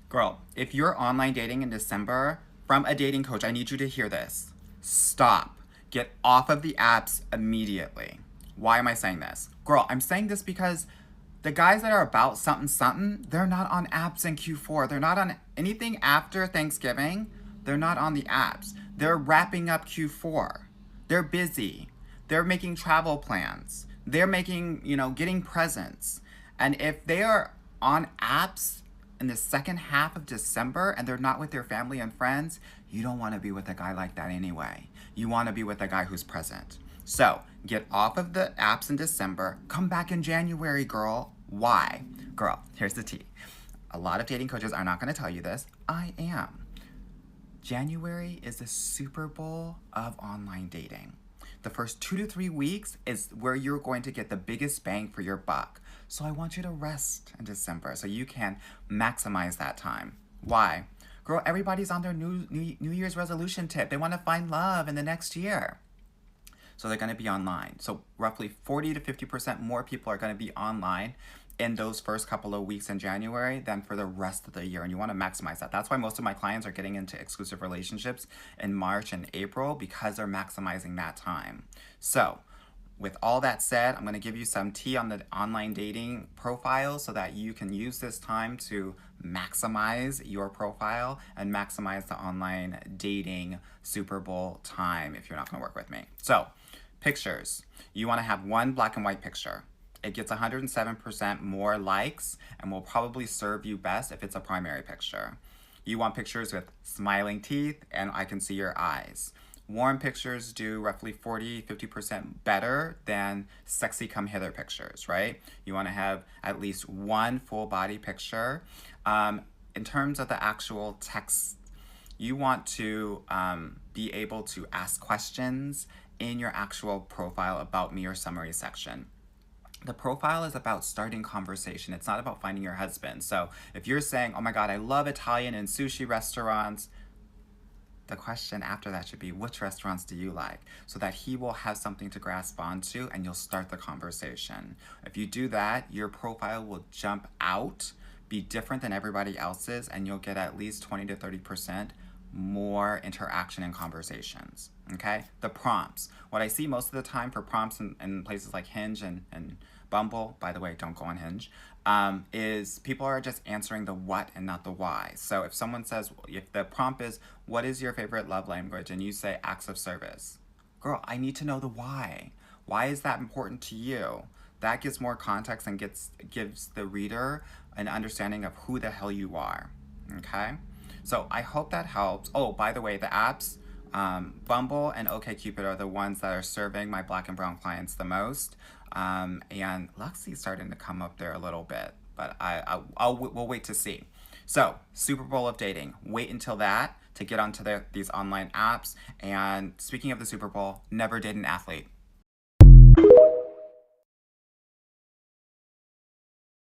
Girl, if you're online dating in December, from a dating coach, I need you to hear this. Stop. Get off of the apps immediately. Why am I saying this? Girl, I'm saying this because the guys that are about something something, they're not on apps in Q4. They're not on anything after Thanksgiving. They're not on the apps. They're wrapping up Q4. They're busy. They're making travel plans. They're making, getting presents. And if they are on apps in the second half of December and they're not with their family and friends, you don't want to be with a guy like that anyway. You want to be with a guy who's present. So get off of the apps in December. Come back in January, girl. Why? Girl, here's the tea. A lot of dating coaches are not going to tell you this. I am. January is the Super Bowl of online dating. The first 2 to 3 weeks is where you're going to get the biggest bang for your buck. So I want you to rest in December so you can maximize that time. Why? Girl, everybody's on their New Year's resolution tip. They want to find love in the next year. So they're going to be online. So roughly 40 to 50% more people are going to be online in those first couple of weeks in January than for the rest of the year. And you want to maximize that. That's why most of my clients are getting into exclusive relationships in March and April, because they're maximizing that time. So with all that said, I'm going to give you some tea on the online dating profile so that you can use this time to maximize your profile and maximize the online dating Super Bowl time if you're not going to work with me. So pictures. You want to have one black and white picture. It gets 107% more likes and will probably serve you best if it's a primary picture. You want pictures with smiling teeth and I can see your eyes. Warm pictures do roughly 40-50% better than sexy come hither pictures, right? You want to have at least one full body picture. In terms of the actual text, you want to be able to ask questions in your actual profile about me or summary section. The profile is about starting conversation. It's not about finding your husband. So if you're saying, oh my God, I love Italian and sushi restaurants, the question after that should be, which restaurants do you like? So that he will have something to grasp onto and you'll start the conversation. If you do that, your profile will jump out, be different than everybody else's, and you'll get at least 20 to 30% more interaction and conversations, okay? The prompts. What I see most of the time for prompts in places like Hinge and Bumble, by the way, don't go on Hinge, is people are just answering the what and not the why. So if someone says, if the prompt is, what is your favorite love language? And you say acts of service. Girl, I need to know the why. Why is that important to you? That gives more context and gives the reader an understanding of who the hell you are, okay? So I hope that helps. Oh, by the way, the apps, Bumble and OkCupid are the ones that are serving my black and brown clients the most. And Luxie's starting to come up there a little bit, but we'll wait to see. So Super Bowl of dating, wait until that to get onto these online apps. And speaking of the Super Bowl, never date an athlete.